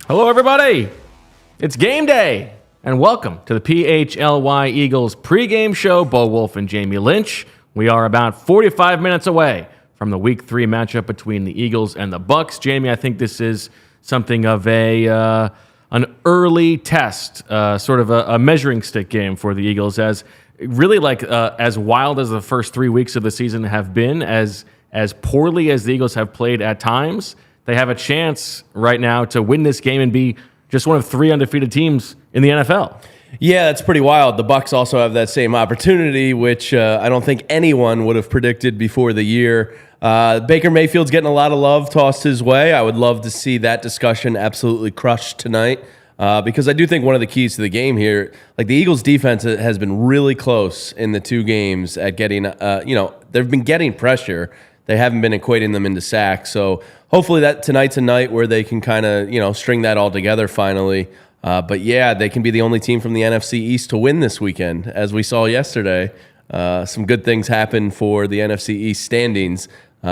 Hello, everybody. It's game day, and welcome to the PHLY Eagles Pre-Game Show. Bo Wolf and Jamie Lynch. We are about 45 minutes away from the Week 3 matchup between the Eagles and the Bucs. Jamie, I think this is something of an early test, sort of a measuring stick game for the Eagles, as really as wild as the first 3 weeks of the season have been, as poorly as the Eagles have played at times. They have a chance right now to win this game and be just one of 3 undefeated teams in the NFL. Yeah, that's pretty wild. The Bucs also have that same opportunity, which I don't think anyone would have predicted before the year. Baker Mayfield's getting a lot of love tossed his way. I would love to see that discussion absolutely crushed tonight, because I do think one of the keys to the game here, like the Eagles' defense has been really close in the 2 games at getting, they've been getting pressure. They haven't been equating them into sacks. So hopefully that tonight's a night where they can kind of, string that all together finally. But yeah, they can be the only team from the NFC East to win this weekend. As we saw yesterday, some good things happen for the NFC East standings.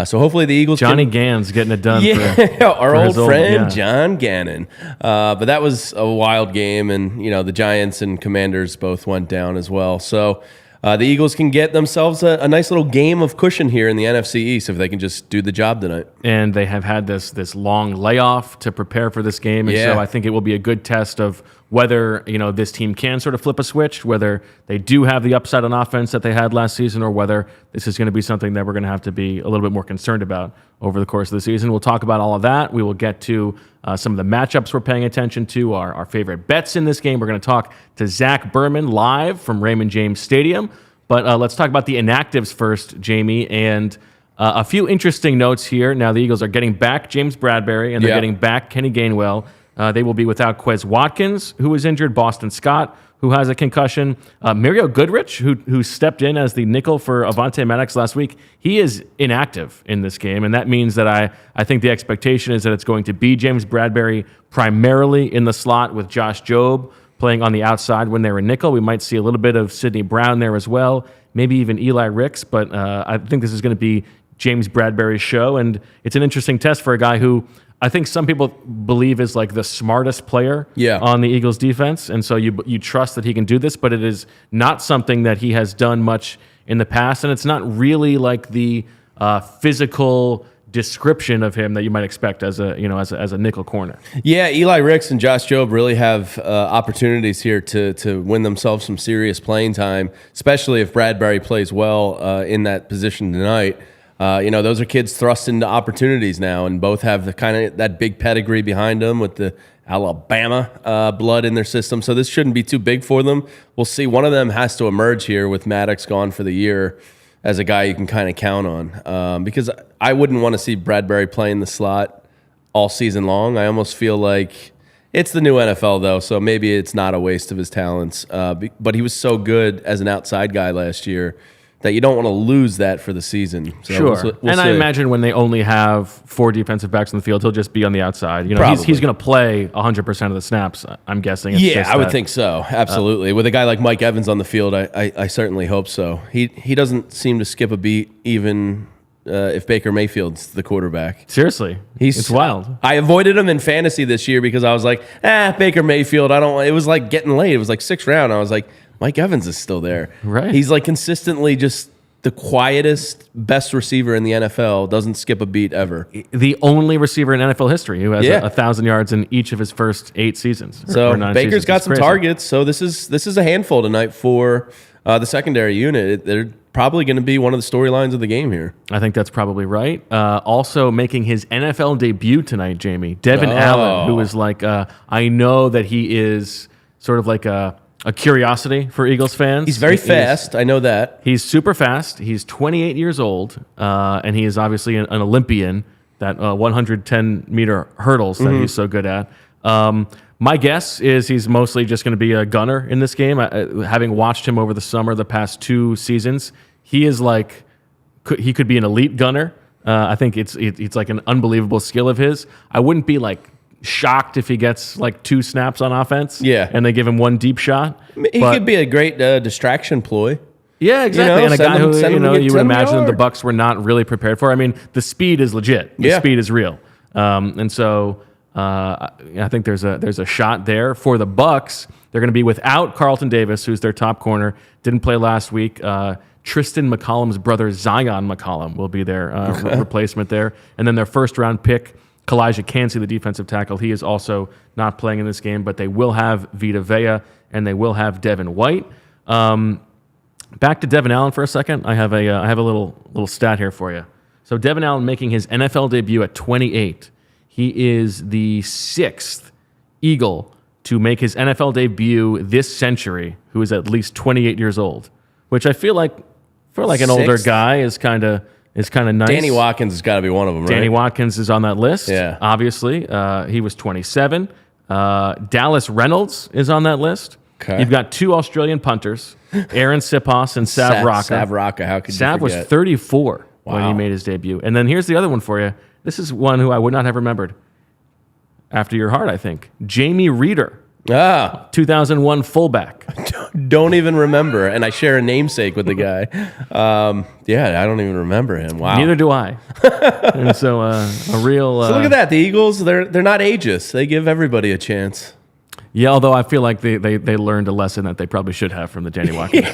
So hopefully the Eagles Johnny Gannon's getting it done. Yeah, our old friend, John Gannon. But that was a wild game, and, the Giants and Commanders both went down as well. So the Eagles can get themselves a nice little game of cushion here in the NFC East if they can just do the job tonight. And they have had this long layoff to prepare for this game, and so I think it will be a good test of whether this team can sort of flip a switch, whether they do have the upside on offense that they had last season, or whether this is going to be something that we're going to have to be a little bit more concerned about over the course of the season. We'll talk about all of that. We will get to some of the matchups we're paying attention to, our favorite bets in this game. We're going to talk to Zach Burman live from Raymond James Stadium. But let's talk about the inactives first, Jamie, and a few interesting notes here. Now the Eagles are getting back James Bradberry, and they're getting back Kenny Gainwell. They will be without Quez Watkins, who was injured, Boston Scott, who has a concussion, Mario Goodrich, who stepped in as the nickel for Avonte Maddox last week. He is inactive in this game, and that means that I think the expectation is that it's going to be James Bradberry primarily in the slot with Josh Jobe playing on the outside when they're in nickel. We might see a little bit of Sidney Brown there as well, maybe even Eli Ricks, but I think this is going to be James Bradberry's show, and it's an interesting test for a guy who I think some people believe is like the smartest player on the Eagles defense, and so you trust that he can do this, but it is not something that he has done much in the past, and it's not really like the physical description of him that you might expect as a nickel corner. Yeah, Eli Ricks and Josh Jobe really have opportunities here to win themselves some serious playing time, especially if Bradberry plays well in that position tonight. Those are kids thrust into opportunities now, and both have the kind of that big pedigree behind them with the Alabama blood in their system. So this shouldn't be too big for them. We'll see. One of them has to emerge here with Maddox gone for the year as a guy you can kind of count on, because I wouldn't want to see Bradberry playing the slot all season long. I almost feel like it's the new NFL, though, so maybe it's not a waste of his talents. But he was so good as an outside guy last year that you don't want to lose that for the season. So sure. We'll see. I imagine when they only have 4 defensive backs on the field, he'll just be on the outside. He's going to play 100% of the snaps, I'm guessing. I would think so. Absolutely. With a guy like Mike Evans on the field, I certainly hope so. He doesn't seem to skip a beat even if Baker Mayfield's the quarterback. Seriously. It's wild. I avoided him in fantasy this year because I was like, Baker Mayfield, it was like getting late. It was like 6th round. I was like, Mike Evans is still there. Right. He's like consistently just the quietest, best receiver in the NFL, doesn't skip a beat ever. The only receiver in NFL history who has 1,000 yards in each of his first 8 seasons. So Baker's got some targets. So this is a handful tonight for the secondary unit. They're probably going to be one of the storylines of the game here. I think that's probably right. Also making his NFL debut tonight, Jamie, Devon Allen, who is like, I know that he is sort of like a a curiosity for Eagles fans. He's very fast. I know that. He's super fast. He's 28 years old, and he is obviously an Olympian, that 110-meter hurdles that he's so good at. My guess is he's mostly just going to be a gunner in this game. Having watched him over the summer, the past 2 seasons, he is like, he could be an elite gunner. I think it's like an unbelievable skill of his. I wouldn't be like shocked if he gets like 2 snaps on offense. Yeah. And they give him 1 deep shot. He could be a great distraction ploy. Yeah, exactly. And a guy who, you would imagine yard. the Bucs were not really prepared for. I mean, the speed is legit. The speed is real. And so I think there's a shot there for the Bucs. They're going to be without Carlton Davis, who's their top corner. Didn't play last week. Tristan McCollum's brother, Zion McCollum, will be their replacement there. And then their first-round pick, Kalijah Cansey, the defensive tackle, he is also not playing in this game, but they will have Vita Vea and they will have Devin White. Back to Devin Allen for a second. I have a little stat here for you. So Devin Allen making his NFL debut at 28. He is the 6th Eagle to make his NFL debut this century who is at least 28 years old, which I feel like an older guy is kind of nice. Danny Watkins has got to be one of them, right? Danny Watkins is on that list. Yeah. Obviously. He was 27. Dallas Reynolds is on that list. Okay. You've got 2 Australian punters, Aaron Sipos and Sav Rocca. Sav Rocca, how could you Sav forget? was 34 when he made his debut. And then here's the other one for you. This is one who I would not have remembered. After your heart, I think. Jamie Reeder. 2001 fullback. Don't even remember. And I share a namesake with the guy. Yeah, I don't even remember him. Wow. Neither do I. And so a real... So look at that. The Eagles, they're not ageist. They give everybody a chance. Yeah, although I feel like they learned a lesson that they probably should have from the Danny Watkins.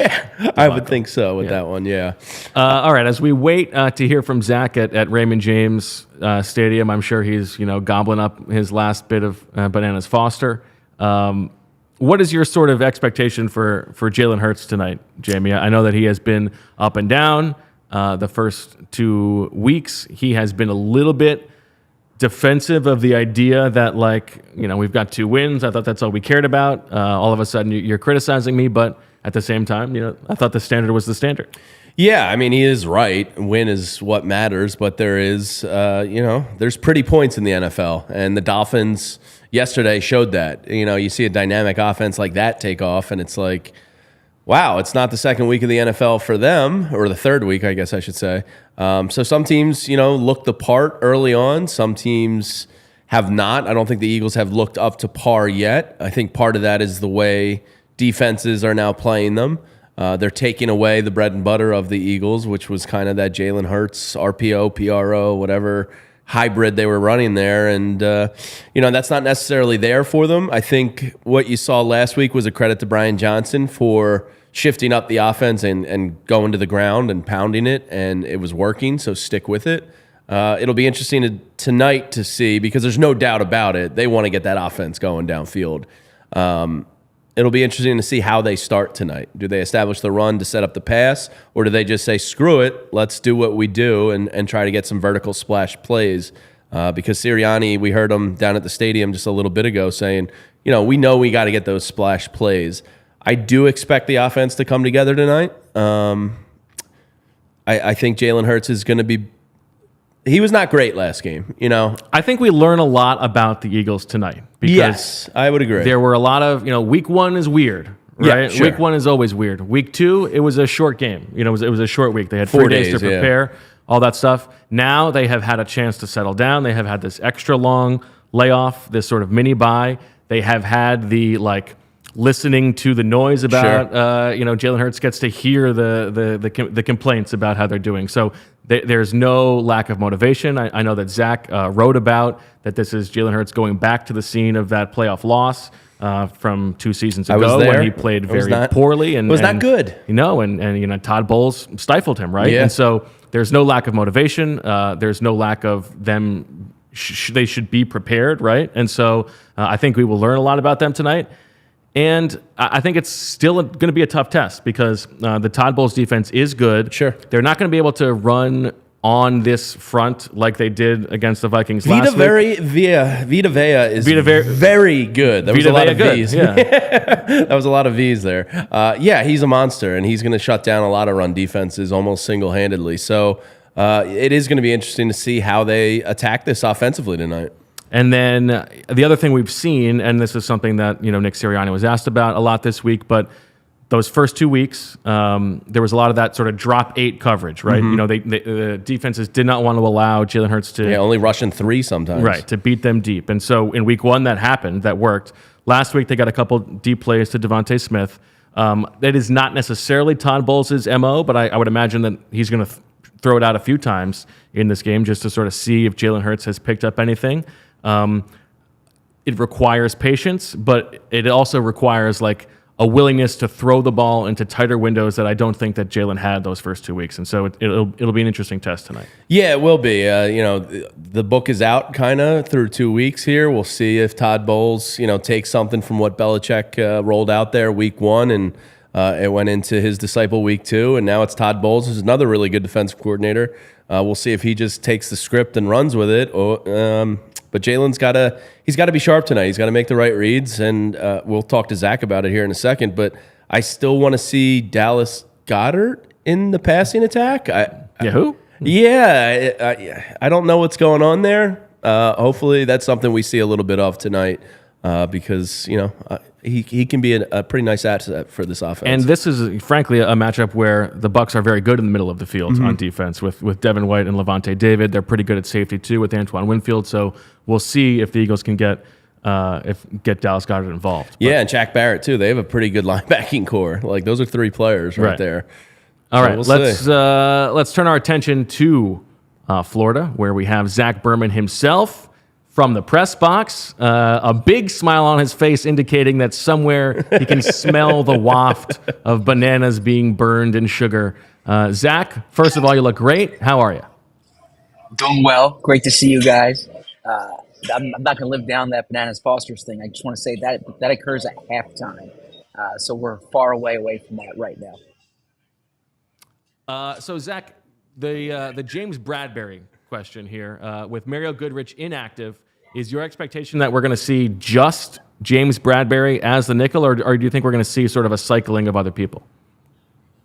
I would think so with that one, yeah. All right, as we wait to hear from Zach at Raymond James Stadium, I'm sure he's gobbling up his last bit of Bananas Foster. What is your sort of expectation for Jalen Hurts tonight, Jamie? I know that he has been up and down the first 2 weeks. He has been a little bit defensive of the idea that, we've got 2 wins. I thought that's all we cared about. All of a sudden, you're criticizing me, but at the same time, I thought the standard was the standard. Yeah, I mean, he is right. Win is what matters, but there is, there's pretty points in the NFL, and the Dolphins yesterday showed that. You see a dynamic offense like that take off, and it's like, wow, it's not the second week of the NFL for them, or the third week, I guess I should say. So some teams, look the part early on. Some teams have not. I don't think the Eagles have looked up to par yet. I think part of that is the way defenses are now playing them. They're taking away the bread and butter of the Eagles, which was kind of that Jalen Hurts, RPO, PRO, whatever hybrid they were running there. And, that's not necessarily there for them. I think what you saw last week was a credit to Brian Johnson for shifting up the offense and going to the ground and pounding it, and it was working, so stick with it. It'll be interesting tonight to see, because there's no doubt about it, they want to get that offense going downfield. It'll be interesting to see how they start tonight. Do they establish the run to set up the pass, or do they just say, screw it, let's do what we do and try to get some vertical splash plays? Because Sirianni, we heard him down at the stadium just a little bit ago saying, we know we got to get those splash plays. I do expect the offense to come together tonight. I think Jalen Hurts is going to be... He was not great last game, I think we learn a lot about the Eagles tonight. Because yes, I would agree. There were a lot of, week 1 is weird, right? Yeah, sure. Week 1 is always weird. Week 2, it was a short game. It was a short week. They had 4 days to prepare, all that stuff. Now they have had a chance to settle down. They have had this extra long layoff, this sort of mini bye. They have had the, listening to the noise about, Jalen Hurts gets to hear the complaints about how they're doing. So there's no lack of motivation. I know that Zach wrote about that this is Jalen Hurts going back to the scene of that playoff loss from 2 seasons ago when he played very poorly. And was not good. And Todd Bowles stifled him, right? Yeah. And so there's no lack of motivation. There's no lack of them. They should be prepared, right? And so I think we will learn a lot about them tonight. And I think it's still going to be a tough test because the Todd Bowles defense is good. Sure. They're not going to be able to run on this front like they did against the Vikings last week. Vita Vea is very good. That was a lot of V's. Yeah. That was a lot of V's there. Yeah, he's a monster, and he's going to shut down a lot of run defenses almost single-handedly. So it is going to be interesting to see how they attack this offensively tonight. And then the other thing we've seen, and this is something that Nick Sirianni was asked about a lot this week, but those first 2 weeks, there was a lot of that sort of drop 8 coverage, right? Mm-hmm. The defenses did not want to allow Jalen Hurts to... Yeah, only rushing 3 sometimes. Right, to beat them deep. And so in week 1, that happened, that worked. Last week, they got a couple deep plays to DeVonta Smith. That is not necessarily Todd Bowles' MO, but I would imagine that he's going to throw it out a few times in this game just to sort of see if Jalen Hurts has picked up anything. It requires patience, but it also requires a willingness to throw the ball into tighter windows that I don't think that Jalen had those first 2 weeks. And so it'll be an interesting test tonight. Yeah, it will be. The book is out kind of through 2 weeks here. We'll see if Todd Bowles, takes something from what Belichick rolled out there week 1 and it went into his disciple week 2. And now it's Todd Bowles, who's another really good defensive coordinator. We'll see if he just takes the script and runs with it. But Jalen's got to be sharp tonight. He's got to make the right reads, and we'll talk to Zach about it here in a second. But I still want to see Dallas Goedert in the passing attack. Who? Yeah, I don't know what's going on there. Hopefully, that's something we see a little bit of tonight because he can be a pretty nice asset for this offense. And this is, frankly, a matchup where the Bucs are very good in the middle of the field on defense with Devon White and Levante David. They're pretty good at safety, too, with Antoine Winfield. So we'll see if the Eagles can get Dallas Goedert involved. Yeah, and Jack Barrett, too. They have a pretty good linebacking core. Those are 3 players right there. All right, let's turn our attention to Florida, where we have Zach Burman himself from the press box, a big smile on his face indicating that somewhere he can smell the waft of bananas being burned in sugar. Zach, first of all, you look great. How are you? Doing well. Great to see you guys. I'm not going to live down that Bananas Fosters thing. I just want to say that occurs at halftime. So we're far away from that right now. So, Zach, the James Bradberry question here. With Mario Goodrich inactive, is your expectation that we're going to see just James Bradberry as the nickel, or do you think we're going to see sort of a cycling of other people?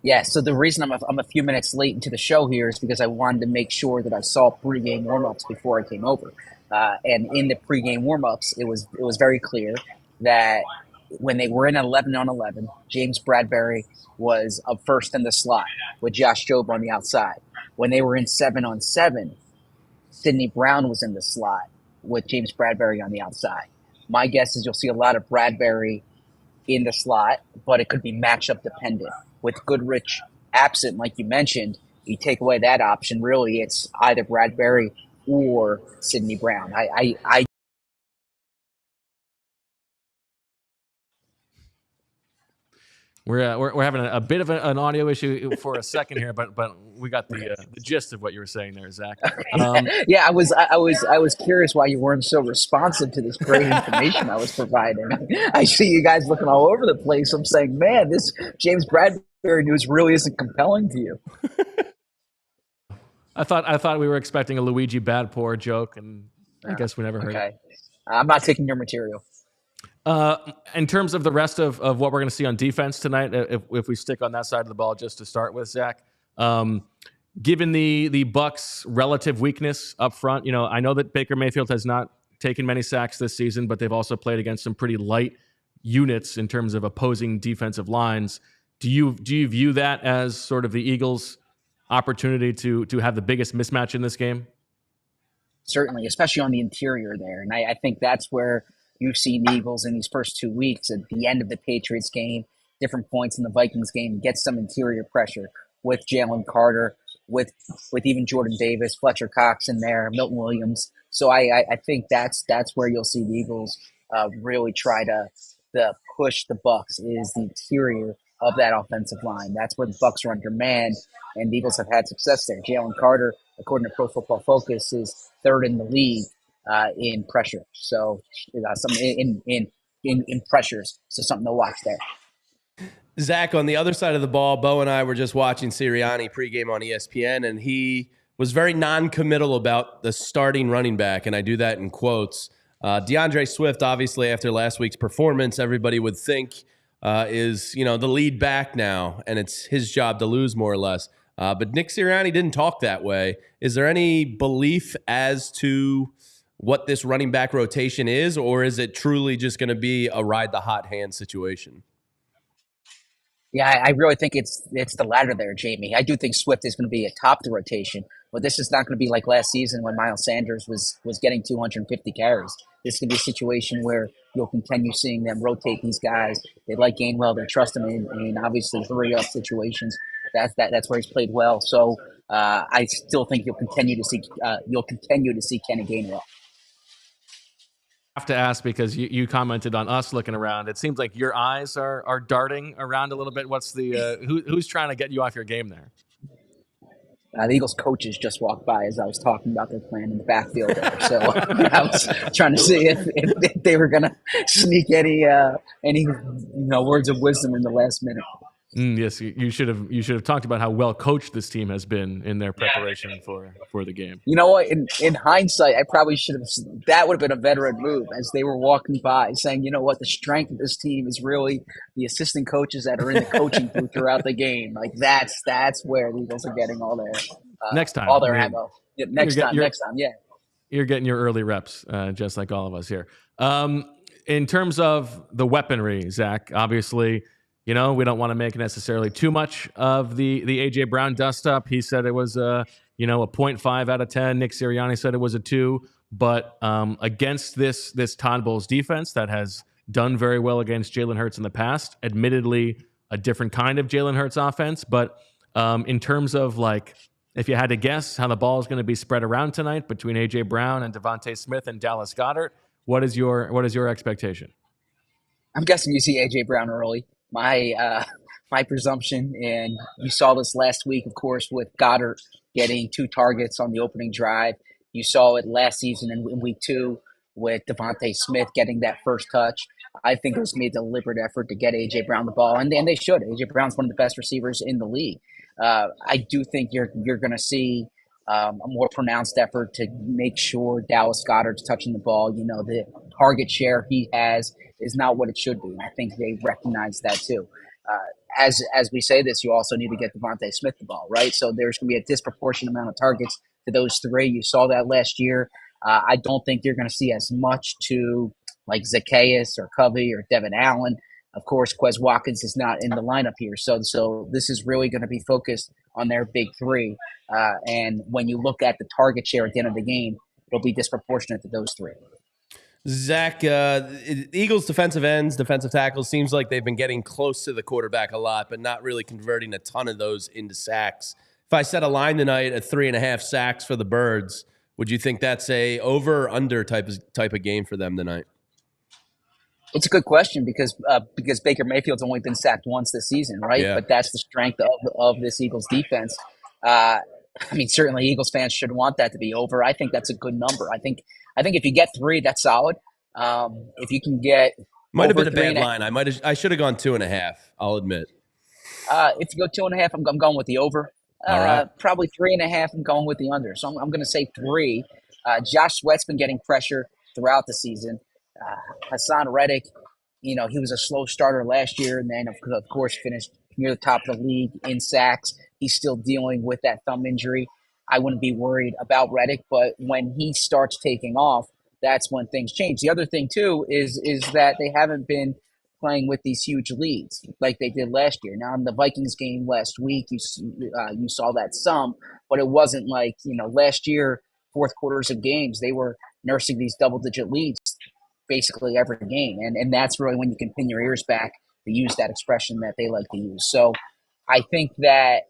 Yeah, so the reason I'm a few minutes late into the show here is because I wanted to make sure that I saw pregame warmups before I came over. And in the pregame warmups, it was very clear that when they were in 11-on-11, James Bradberry was up first in the slot with Josh Jobe on the outside. When they were in 7-on-7, Sidney Brown was in the slot with James Bradberry on the outside. My guess is you'll see a lot of Bradberry in the slot, but it could be matchup dependent. With Goodrich absent, like you mentioned, you take away that option, really it's either Bradberry or Sidney Brown. We're having a bit of an audio issue for a second here, but we got the gist of what you were saying there, Zach. Yeah, I was curious why you weren't so responsive to this great information I was providing. I see you guys looking all over the place. I'm saying, man, this James Bradberry news really isn't compelling to you. I thought we were expecting a Luigi Badpoor joke, and I guess we never heard it. I'm not taking your material. In terms of the rest of what we're going to see on defense tonight, if we stick on that side of the ball just to start with, Zach, given the Bucs' relative weakness up front, I know that Baker Mayfield has not taken many sacks this season, but they've also played against some pretty light units in terms of opposing defensive lines. Do you view that as sort of the Eagles' opportunity to have the biggest mismatch in this game? Certainly, especially on the interior there. And I think that's where you've seen the Eagles in these first 2 weeks at the end of the Patriots game, different points in the Vikings game, get some interior pressure with Jaylen Carter, with even Jordan Davis, Fletcher Cox in there, Milton Williams. So I think that's where you'll see the Eagles really try to push the Bucs is the interior of that offensive line. That's where the Bucs are undermanned, and the Eagles have had success there. Jaylen Carter, according to Pro Football Focus, is 3rd in the league in pressure. So some in pressures. So something to watch there. Zach, on the other side of the ball, Bo and I were just watching Sirianni pregame on ESPN, and he was very non-committal about the starting running back, and I do that in quotes. DeAndre Swift, obviously, after last week's performance, everybody would think is the lead back now, and it's his job to lose more or less. But Nick Sirianni didn't talk that way. Is there any belief as to what this running back rotation is, or is it truly just going to be a ride the hot hand situation? Yeah, I really think it's the latter there, Jamie. I do think Swift is going to be atop the rotation, but this is not going to be like last season when Miles Sanders was getting 250 carries. This is going to be a situation where you'll continue seeing them rotate these guys. They like Gainwell, they trust him in obviously hurry-up situations. That's where he's played well. So I still think you'll continue to see Kenny Gainwell. Have to ask because you commented on us looking around. It seems like your eyes are darting around a little bit. What's the who's trying to get you off your game there? The Eagles coaches just walked by as I was talking about their plan in the backfield there. So I was trying to see if they were going to sneak any words of wisdom in the last minute. Yes, you should have talked about how well coached this team has been in their preparation for the game. You know what? In hindsight, I probably should have. That would have been a veteran move as they were walking by, saying, "You know what? The strength of this team is really the assistant coaches that are in the coaching booth throughout the game. Like that's where the Eagles are getting all their next time, all their ammo. Yeah, next time, yeah. You're getting your early reps, just like all of us here. In terms of the weaponry, Zach, obviously. We don't want to make necessarily too much of the A.J. Brown dust-up. He said it was a 0.5 out of 10. Nick Sirianni said it was a 2. But against this Todd Bowles defense that has done very well against Jalen Hurts in the past, admittedly a different kind of Jalen Hurts offense. But in terms of, if you had to guess how the ball is going to be spread around tonight between A.J. Brown and DeVonta Smith and Dallas Goedert, what is your expectation? I'm guessing you see A.J. Brown early. My presumption, and you saw this last week, of course, with Goedert getting 2 targets on the opening drive. You saw it last season in week 2 with DeVonta Smith getting that first touch. I think it was made a deliberate effort to get A.J. Brown the ball, and they should. A.J. Brown's one of the best receivers in the league. I do think you're going to see a more pronounced effort to make sure Dallas Goedert's touching the ball. The target share he has is not what it should be. And I think they recognize that too. As we say this, you also need to get DeVonta Smith the ball, right? So there's going to be a disproportionate amount of targets to those 3. You saw that last year. I don't think you're going to see as much to like Zacchaeus or Covey or Devon Allen. Of course, Quez Watkins is not in the lineup here. So this is really going to be focused on their big 3. And when you look at the target share at the end of the game, it'll be disproportionate to those 3. Zach, Eagles defensive ends, defensive tackles, seems like they've been getting close to the quarterback a lot, but not really converting a ton of those into sacks. If I set a line tonight at 3.5 sacks for the Birds, would you think that's a over or under type of game for them tonight? It's a good question because Baker Mayfield's only been sacked once this season, right? Yeah. But that's the strength of this Eagles defense. Certainly Eagles fans should want that to be over. I think that's a good number. I think if you get 3, that's solid. If you can get might have been a bad line. I should have gone 2.5. I'll admit. If you go 2.5, I'm going with the over. All right. Probably 3.5. I'm going with the under. So I'm going to say 3. Josh Sweat's been getting pressure throughout the season. Hassan Reddick, he was a slow starter last year, and then of course finished near the top of the league in sacks. He's still dealing with that thumb injury. I wouldn't be worried about Reddick, but when he starts taking off, that's when things change. The other thing too is that they haven't been playing with these huge leads like they did last year. Now in the Vikings game last week, you saw that some, but it wasn't like last year, fourth quarters of games they were nursing these double-digit leads basically every game, and that's really when you can pin your ears back to use that expression that they like to use. So I think that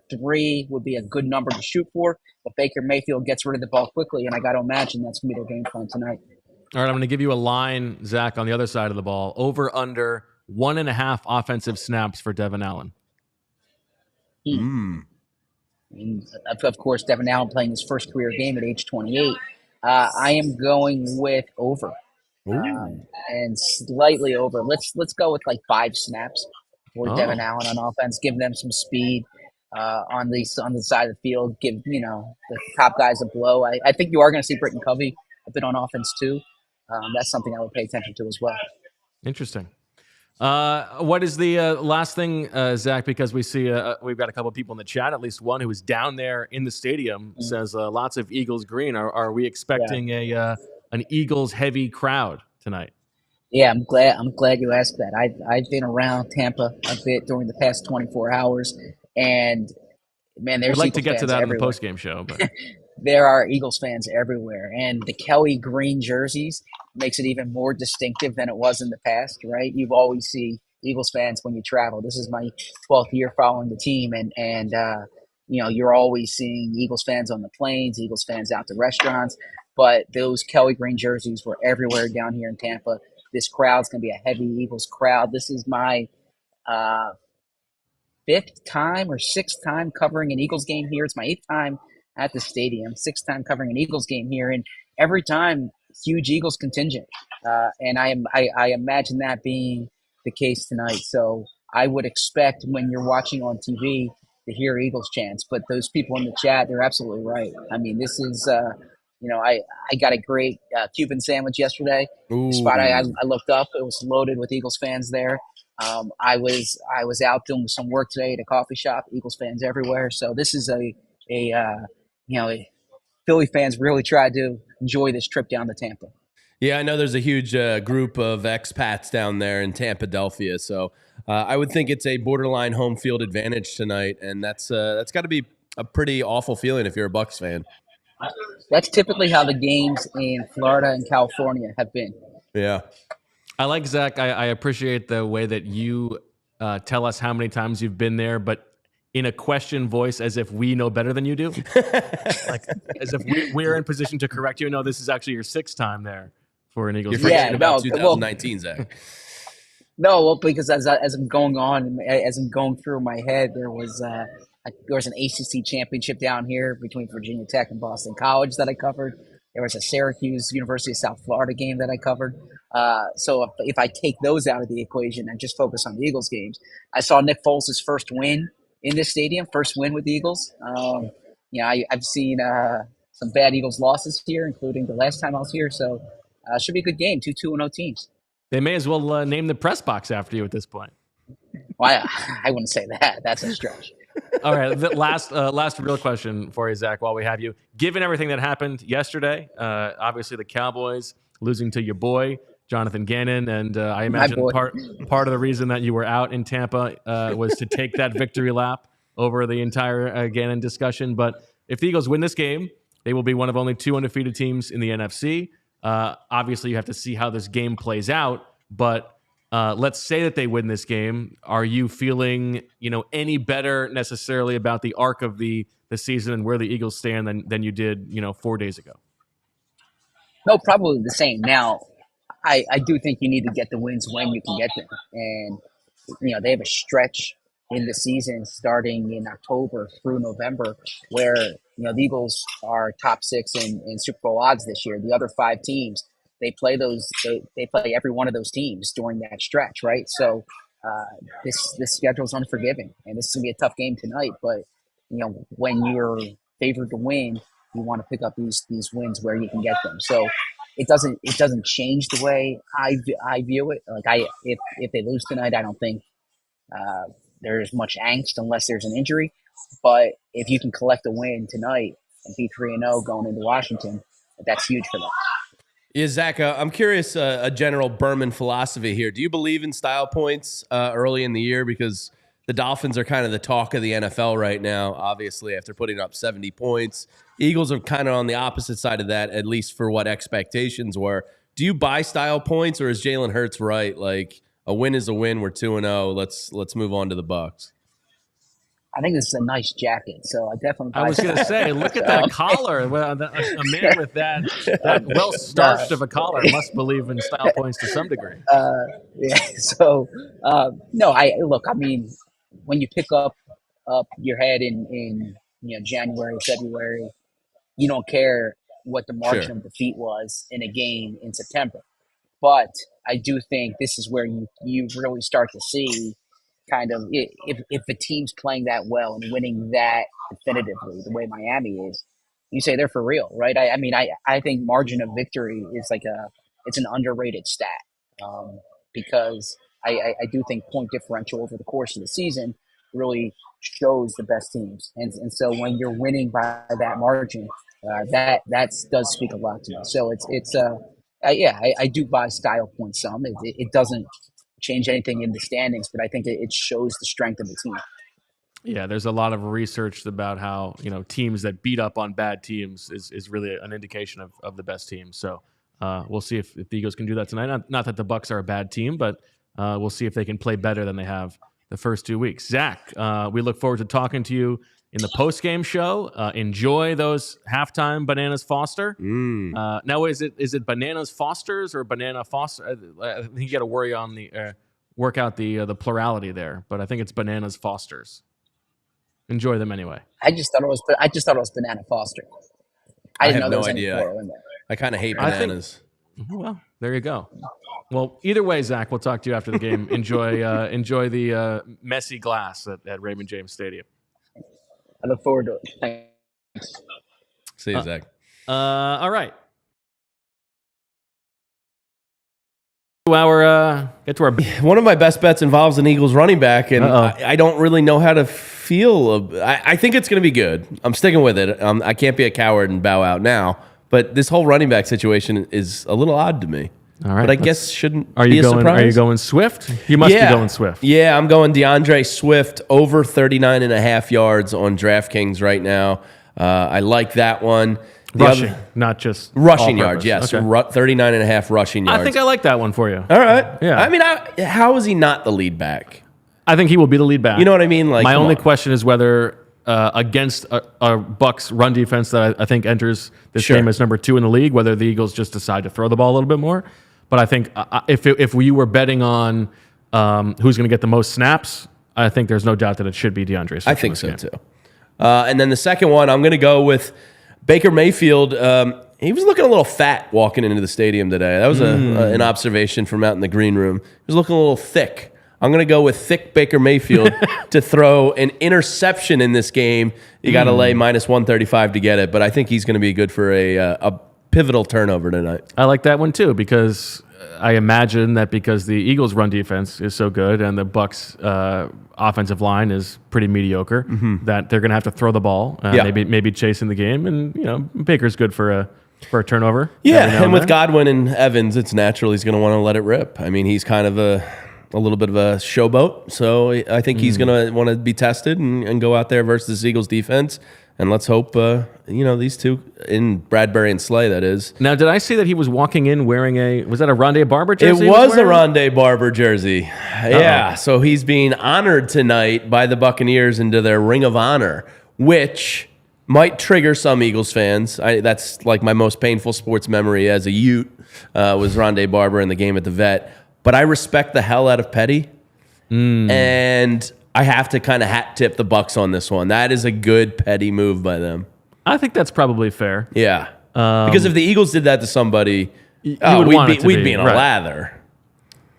3 would be a good number to shoot for, but Baker Mayfield gets rid of the ball quickly, and I got to imagine that's going to be their game plan tonight. All right, I'm going to give you a line, Zach, on the other side of the ball. Over under 1.5 offensive snaps for Devon Allen. Of course, Devon Allen playing his first career game at age 28. I am going with over. And slightly over. Let's go with like 5 snaps for Devon Allen on offense. Give them some speed. on the side of the field, give the top guys a blow. I think you are going to see Britton Covey a bit on offense too. That's something I would pay attention to as well. Interesting. What is the last thing, Zach? Because we see we've got a couple of people in the chat. At least one who is down there in the stadium says lots of Eagles green. Are we expecting an Eagles heavy crowd tonight? Yeah, I'm glad you asked that. I've been around Tampa a bit during the past 24 hours, and man, there's I'd like Eagles to get to that everywhere. in the post game show, but there are Eagles fans everywhere, and the Kelly green jerseys makes it even more distinctive than it was in the past. Right? You always see Eagles fans when you travel. This is my 12th year following the team, and you're always seeing Eagles fans on the planes, Eagles fans out to restaurants. But those Kelly green jerseys were everywhere down here in Tampa. This crowd's going to be a heavy Eagles crowd. This is my fifth time or sixth time covering an Eagles game here. It's my eighth time at the stadium, sixth time covering an Eagles game here, and every time huge Eagles contingent. And I imagine that being the case tonight. So I would expect when you're watching on TV to hear Eagles chants. But those people in the chat, they're absolutely right. I mean, this is I got a great Cuban sandwich yesterday. The spot I looked up, it was loaded with Eagles fans there. I was out doing some work today at a coffee shop. Eagles fans everywhere. So this is Philly fans really tried to enjoy this trip down to Tampa. Yeah, I know there's a huge group of expats down there in Tampa-delphia, so I would think it's a borderline home field advantage tonight, and that's got to be a pretty awful feeling if you're a Bucs fan. That's typically how the games in Florida and California have been. Yeah. I like Zach. I appreciate the way that you tell us how many times you've been there, but in a question voice, as if we know better than you do, like as if we're in position to correct you. No, this is actually your sixth time there for an Eagles. You're forgetting about 2019, Zach. No, well, because as I'm going on, as I'm going through my head, there was an ACC championship down here between Virginia Tech and Boston College that I covered. There was a Syracuse University of South Florida game that I covered. So if I take those out of the equation and just focus on the Eagles games, I saw Nick Foles' first win in this stadium, first win with the Eagles. I've seen some bad Eagles losses here, including the last time I was here. So it should be a good game, 2-2-0 teams. They may as well name the press box after you at this point. Well, I wouldn't say that. That's a stretch. All right, the last real question for you, Zach, while we have you. Given everything that happened yesterday, obviously the Cowboys losing to your boy, Jonathan Gannon, and I imagine part of the reason that you were out in Tampa was to take that victory lap over the entire Gannon discussion. But if the Eagles win this game, they will be one of only two undefeated teams in the NFC. Obviously, you have to see how this game plays out, but let's say that they win this game. Are you feeling, any better necessarily about the arc of the season and where the Eagles stand than you did, 4 days ago? No, probably the same. Now, I do think you need to get the wins when you can get them. And, they have a stretch in the season starting in October through November where, the Eagles are top six in Super Bowl odds this year. The other five teams, they play they play every one of those teams during that stretch, right? So this schedule is unforgiving, and this is going to be a tough game tonight. But, when you're favored to win, you want to pick up these wins where you can get them. So it doesn't change the way I view it. Like if they lose tonight, I don't think there's much angst unless there's an injury. But if you can collect a win tonight and be 3-0 going into Washington, that's huge for them. Yeah, Zach, I'm curious, a general Burman philosophy here. Do you believe in style points early in the year? Because the Dolphins are kind of the talk of the NFL right now, obviously, after putting up 70 points. Eagles are kind of on the opposite side of that, at least for what expectations were. Do you buy style points, or is Jalen Hurts right? Like, a win is a win. We're 2-0. Let's move on to the Bucs. I think this is a nice jacket, so I definitely. I was going to say, look at that collar. A man with that well starched of a collar must believe in style points to some degree. Yeah. So no, I mean, when you pick up your head in January, February, you don't care what the margin of defeat was in a game in September. But I do think this is where you really start to see kind of if the team's playing that well and winning that definitively the way Miami is, you say they're for real, right? I mean, I think margin of victory is it's an underrated stat, because I do think point differential over the course of the season really shows the best teams, and so when you're winning by that margin, that does speak a lot to me. So I do buy style points some. It doesn't change anything in the standings, but I think it shows the strength of the team. Yeah, there's a lot of research about how teams that beat up on bad teams is really an indication of the best team. So we'll see if the Eagles can do that tonight. Not that the Bucs are a bad team, but we'll see if they can play better than they have the first 2 weeks. Zach, we look forward to talking to you in the post-game show. Enjoy those halftime Bananas Foster. Now, is it Bananas Fosters or Banana Foster? I think you got to work out the plurality there, but I think it's Bananas Fosters. Enjoy them anyway. I just thought it was Banana Foster. I didn't know there was any plural in there. I kind of hate bananas. Well, there you go. Well, either way, Zach, we'll talk to you after the game. Enjoy the messy glass at Raymond James Stadium. I look forward to it. Thanks. See you, Zach. All right. Get to our one of my best bets involves an Eagles running back, and I don't really know how to feel. I think it's going to be good. I'm sticking with it. I can't be a coward and bow out now, but this whole running back situation is a little odd to me. All right, but I guess shouldn't be a surprise. Are you going Swift? You must be going Swift. Yeah, I'm going DeAndre Swift over 39.5 yards on DraftKings right now. I like that one. Rushing, not just rushing yards. Yes, okay. 39.5 rushing yards. I think I like that one for you. All right. Yeah. I mean, how is he not the lead back? I think he will be the lead back. You know what I mean? Like, my only question is whether against a Bucs run defense that I think enters this game as number 2 in the league, whether the Eagles just decide to throw the ball a little bit more. But I think if we were betting on who's going to get the most snaps, I think there's no doubt that it should be DeAndre Swift. I think so too. And then the second one, I'm going to go with Baker Mayfield. He was looking a little fat walking into the stadium today. That was an observation from out in the green room. He was looking a little thick. I'm going to go with thick Baker Mayfield to throw an interception in this game. You got to lay minus 135 to get it, but I think he's going to be good for a pivotal turnover tonight. I like that one too, because I imagine that because the Eagles' run defense is so good and the Bucs' offensive line is pretty mediocre, that they're going to have to throw the ball, maybe chasing the game, and Baker's good for a turnover. Yeah, and with Godwin and Evans, it's natural he's going to want to let it rip. I mean, he's kind of a little bit of a showboat, so I think he's going to want to be tested and go out there versus the Eagles' defense. And let's hope, these two, in Bradbury and Slay, that is. Now, did I see that he was walking in wearing was that a Rondé Barber jersey? It was a Rondé Barber jersey. Yeah, so he's being honored tonight by the Buccaneers into their Ring of Honor, which might trigger some Eagles fans. That's like my most painful sports memory as a Ute was Rondé Barber in the game at the Vet. But I respect the hell out of Petty, and I have to kind of hat tip the Bucs on this one. That is a good Petty move by them. I think that's probably fair. Yeah, because if the Eagles did that to somebody, we'd be in a lather.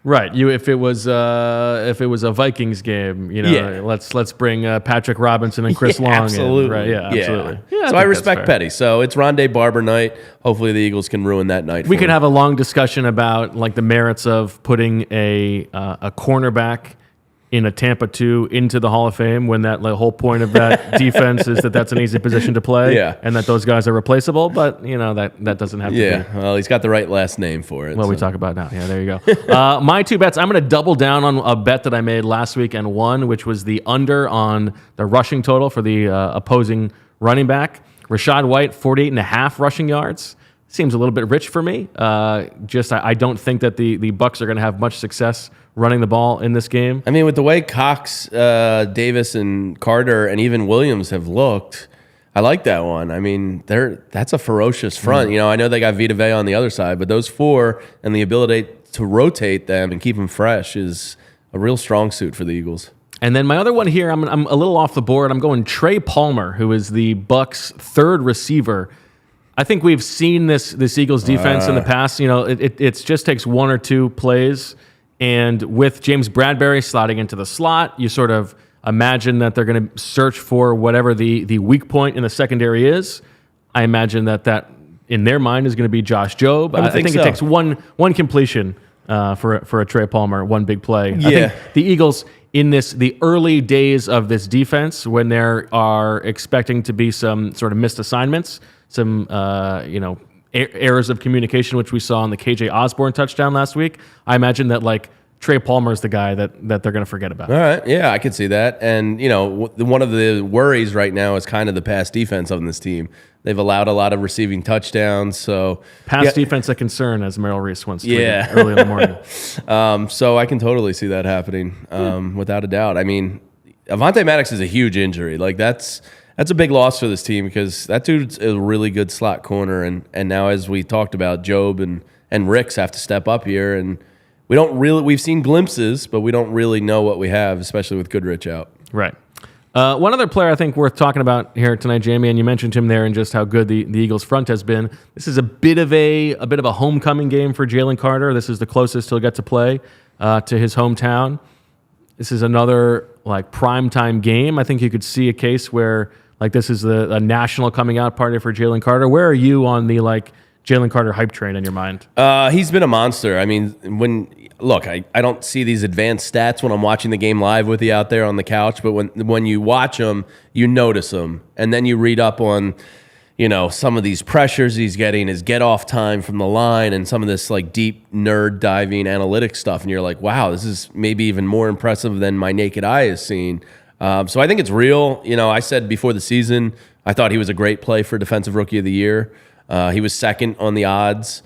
Right. If it was a Vikings game, let's bring Patrick Robinson and Chris Long absolutely. in. Right. Yeah, absolutely. Yeah, so I respect Petty. So it's Rondé Barber night. Hopefully the Eagles can ruin that night. We can have a long discussion about like the merits of putting a cornerback in a Tampa 2 into the Hall of Fame when that whole point of that defense is that's an easy position to play and that those guys are replaceable, but that doesn't have to be. Yeah, well, he's got the right last name for it. Well, we talk about it now. Yeah, there you go. My 2 bets, I'm going to double down on a bet that I made last week and won, which was the under on the rushing total for the opposing running back. Rachaad White, 48.5 rushing yards. Seems a little bit rich for me. I don't think that the Bucs are going to have much success running the ball in this game. I mean, with the way Cox, Davis, and Carter, and even Williams have looked, I like that one. I mean, that's a ferocious front. I know they got Vita Vea on the other side, but those 4 and the ability to rotate them and keep them fresh is a real strong suit for the Eagles. And then my other one here, I'm a little off the board. I'm going Trey Palmer, who is the Bucs' 3rd receiver. I think we've seen this Eagles defense in the past. It just takes 1 or 2 plays And with James Bradbury sliding into the slot, you sort of imagine that they're going to search for whatever the weak point in the secondary is. I imagine that in their mind is going to be Josh Jobe. I think it takes one completion for a Trey Palmer, one big play. Yeah. I think the Eagles in the early days of this defense, when there are expecting to be some sort of missed assignments, some errors of communication, which we saw on the KJ Osborne touchdown last week, I imagine that like Trey Palmer is the guy that they're going to forget about. All right, yeah, I could see that. And one of the worries right now is kind of the pass defense on this team. They've allowed a lot of receiving touchdowns, so pass defense a concern, as Merrill Reese once tweeted early in the morning. So I can totally see that happening, without a doubt. I mean, Avonte Maddox is a huge injury. Like that's a big loss for this team because that dude's a really good slot corner, and now as we talked about, Jobe and Ricks have to step up here, and we've seen glimpses, but we don't really know what we have, especially with Goodrich out. Right. One other player I think worth talking about here tonight, Jamie, and you mentioned him there and just how good the Eagles front has been. This is a bit of a homecoming game for Jaylen Carter. This is the closest he'll get to play to his hometown. This is another like primetime game. I think you could see a case where like this is a national coming out party for Jaylen Carter. Where are you on the like Jaylen Carter hype train in your mind? He's been a monster. I mean, I don't see these advanced stats when I'm watching the game live with you out there on the couch, but when you watch them, you notice them. And then you read up on, some of these pressures he's getting, his get off time from the line, and some of this like deep nerd diving analytics stuff. And you're like, wow, this is maybe even more impressive than my naked eye has seen. So I think it's real. I said before the season, I thought he was a great play for Defensive Rookie of the Year. He was second on the odds.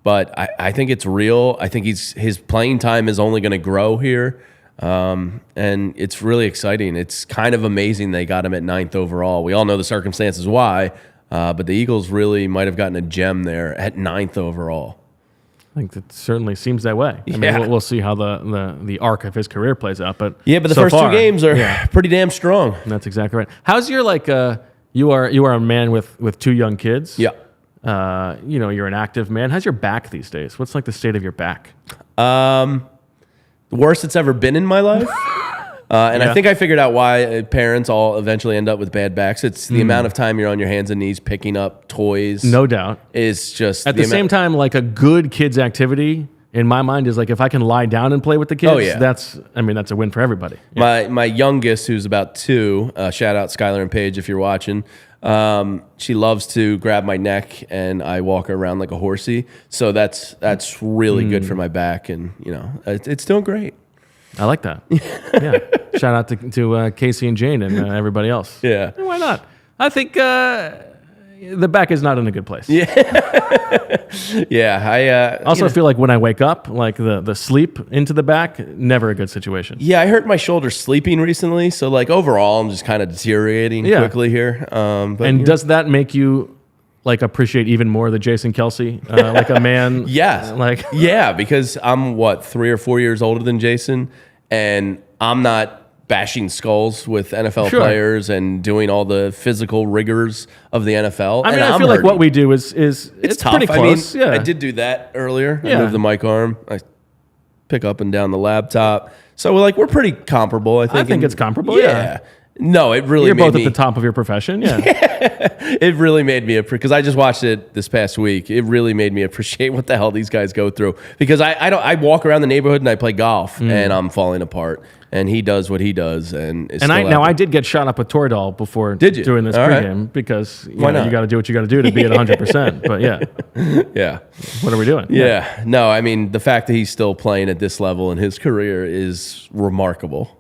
But I think it's real. I think his playing time is only going to grow here. And it's really exciting. It's kind of amazing they got him at 9th overall. We all know the circumstances why, but the Eagles really might have gotten a gem there at 9th overall. I think that certainly seems that way. I mean, we'll see how the arc of his career plays out. But the so first far, 2 games are pretty damn strong. That's exactly right. How's your you are a man with 2 young kids. Yeah. You're an active man. How's your back these days? What's like the state of your back? The worst it's ever been in my life. I think I figured out why parents all eventually end up with bad backs. It's the amount of time you're on your hands and knees picking up toys. No doubt. Is just at the same time, like a good kids activity in my mind is like if I can lie down and play with the kids, that's a win for everybody. Yeah. My youngest, who's about 2, shout out Skylar and Paige if you're watching. She loves to grab my neck and I walk her around like a horsey. So that's really good for my back, and it's doing great. I like that. Yeah. Shout out to Casey and Jane and everybody else. Yeah. Why not? I think the back is not in a good place. Yeah. Yeah. I also feel like when I wake up, like the sleep into the back, never a good situation. Yeah, I hurt my shoulder sleeping recently. So like overall, I'm just kind of deteriorating quickly here. Does that make you like appreciate even more the Jason Kelce, like a man? Yes. Because I'm 3 or 4 years older than Jason, and I'm not bashing skulls with NFL players and doing all the physical rigors of the NFL. I mean, I feel like what we do is it's tough. pretty close. I did do that earlier. I moved the mic arm. I pick up and down the laptop. So we're pretty comparable, I think. I think it's comparable. Yeah. No, it really You're made both me, at the top of your profession. Yeah. It really made me because I just watched it this past week. It really made me appreciate what the hell these guys go through, because I walk around the neighborhood and I play golf and I'm falling apart, and he does what he does, and I did get shot up with Toradol before doing this pregame because you got to do what you got to do to be at 100%. But yeah. What are we doing? Yeah. No, I mean the fact that he's still playing at this level in his career is remarkable.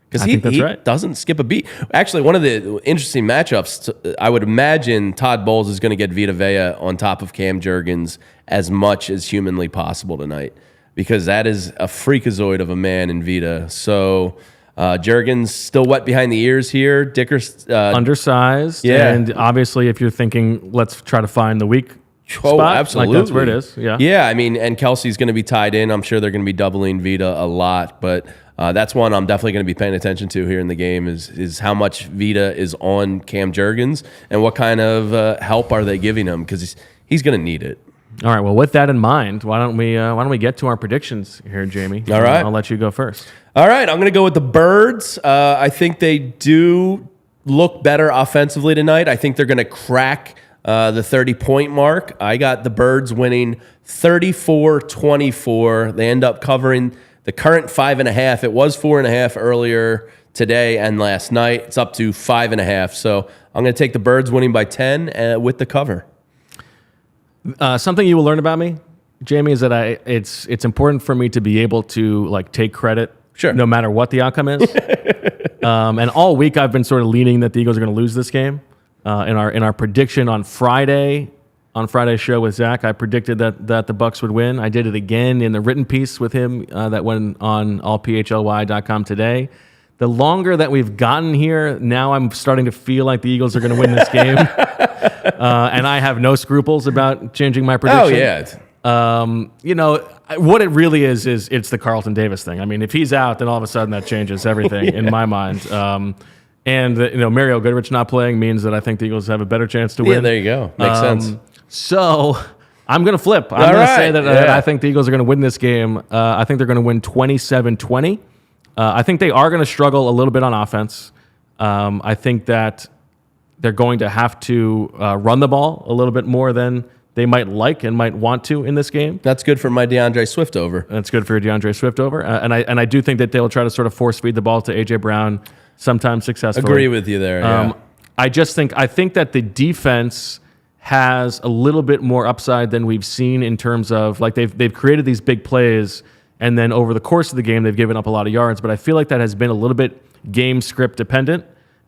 Because he doesn't skip a beat. Actually, one of the interesting matchups, I would imagine Todd Bowles is going to get Vita Vea on top of Cam Jurgens as much as humanly possible tonight, because that is a freakazoid of a man in Vita. So Jurgens still wet behind the ears here. Dicker's undersized. Yeah. And obviously, if you're thinking, let's try to find the weak spot, absolutely. Like that's where it is. Yeah. Yeah, I mean, and Kelsey's going to be tied in. I'm sure they're going to be doubling Vita a lot, but that's one I'm definitely going to be paying attention to here in the game is how much Vita is on Cam Jurgens and what kind of help are they giving him, because he's going to need it. All right. Well, with that in mind, why don't we get to our predictions here, Jamie? All right. I'll let you go first. All right. I'm going to go with the Birds. I think they do look better offensively tonight. I think they're going to crack the 30-point mark. I got the Birds winning 34-24. They end up covering the current 5.5. It was 4.5 earlier today and last night. It's up to 5.5. So I'm going to take the Birds winning by 10 with the cover. Something you will learn about me, Jamie, is that it's important for me to be able to like take credit, sure, no matter what the outcome is. And all week I've been sort of leaning that the Eagles are going to lose this game. In our prediction on Friday's show with Zach, I predicted that the Bucs would win. I did it again in the written piece with him that went on allphly.com today. The longer that we've gotten here, now I'm starting to feel like the Eagles are going to win this game. And I have no scruples about changing my prediction. Oh, yeah. What it really is it's the Carlton Davis thing. I mean, if he's out, then all of a sudden that changes everything in my mind. And Mario Goodrich not playing means that I think the Eagles have a better chance to win. Yeah, there you go. Makes sense. So I'm going to flip. I'm going to say that I think the Eagles are going to win this game. I think they're going to win 27-20. I think they are going to struggle a little bit on offense. I think that they're going to have to run the ball a little bit more than they might like and might want to in this game. That's good for my DeAndre Swift over. That's good for your DeAndre Swift over. And I do think that they'll try to sort of force feed the ball to A.J. Brown, sometimes successfully. Agree with you there, yeah. I think that the defense has a little bit more upside than we've seen in terms of, like, they've created these big plays, and then over the course of the game, they've given up a lot of yards. But I feel like that has been a little bit game script dependent.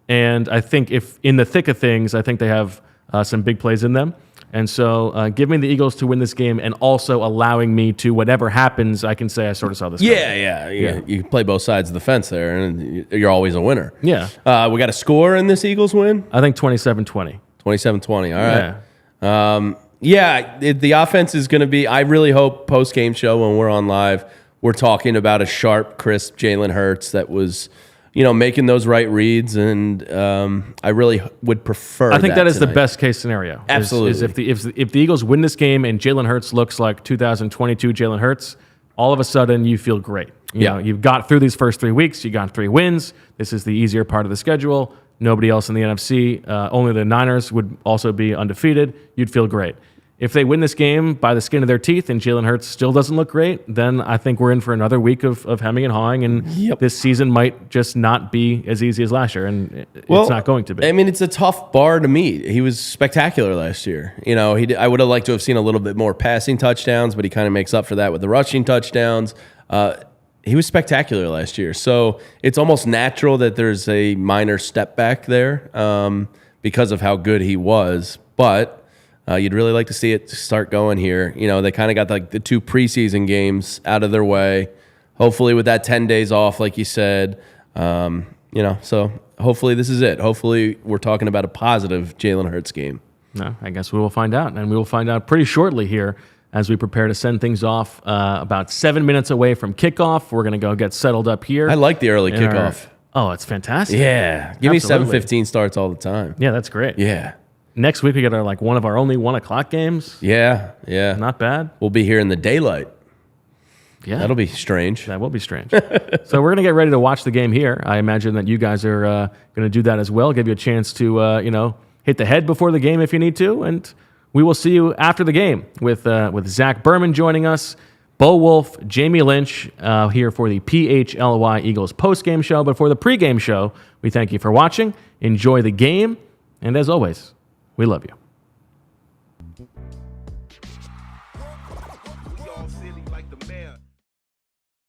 And I think if in the thick of things, I think they have some big plays in them. And so give me the Eagles to win this game and also allowing me to, whatever happens, I can say I sort of saw this coming. Yeah. You play both sides of the fence there, and you're always a winner. Yeah. We got a score in this Eagles win? I think 27-20. 27-20, all right. Yeah. The offense is going to be, I really hope post-game show when we're on live, we're talking about a sharp, crisp Jalen Hurts that was, making those right reads, and I really would prefer. I think that is tonight. the best case scenario. Absolutely. Is if the Eagles win this game and Jalen Hurts looks like 2022 Jalen Hurts, all of a sudden you feel great. You've got through these first 3 weeks. You got 3 wins. This is the easier part of the schedule. Nobody else in the NFC. Only the Niners would also be undefeated. You'd feel great. If they win this game by the skin of their teeth and Jalen Hurts still doesn't look great, then I think we're in for another week of hemming and hawing, and this season might just not be as easy as last year, and it's not going to be. I mean, it's a tough bar to meet. He was spectacular last year. I would have liked to have seen a little bit more passing touchdowns, but he kind of makes up for that with the rushing touchdowns. He was spectacular last year. So it's almost natural that there's a minor step back there because of how good he was, but you'd really like to see it start going here. They kind of got like the 2 preseason games out of their way. Hopefully with that 10 days off, like you said, so hopefully this is it. Hopefully we're talking about a positive Jalen Hurts game. No, I guess we will find out, and we will find out pretty shortly here as we prepare to send things off about 7 minutes away from kickoff. We're going to go get settled up here. I like the early kickoff. It's fantastic. Yeah. Give me 7:15 starts all the time. Yeah, that's great. Yeah. Next week we got one of our only 1 o'clock games. Yeah. Not bad. We'll be here in the daylight. Yeah. That'll be strange. That will be strange. So we're going to get ready to watch the game here. I imagine that you guys are going to do that as well. Give you a chance to, hit the head before the game if you need to. And we will see you after the game with Zach Burman joining us, Bo Wolf, Jamie Lynch here for the PHLY Eagles post-game show. But for the pre-game show, we thank you for watching. Enjoy the game. And as always, we love you.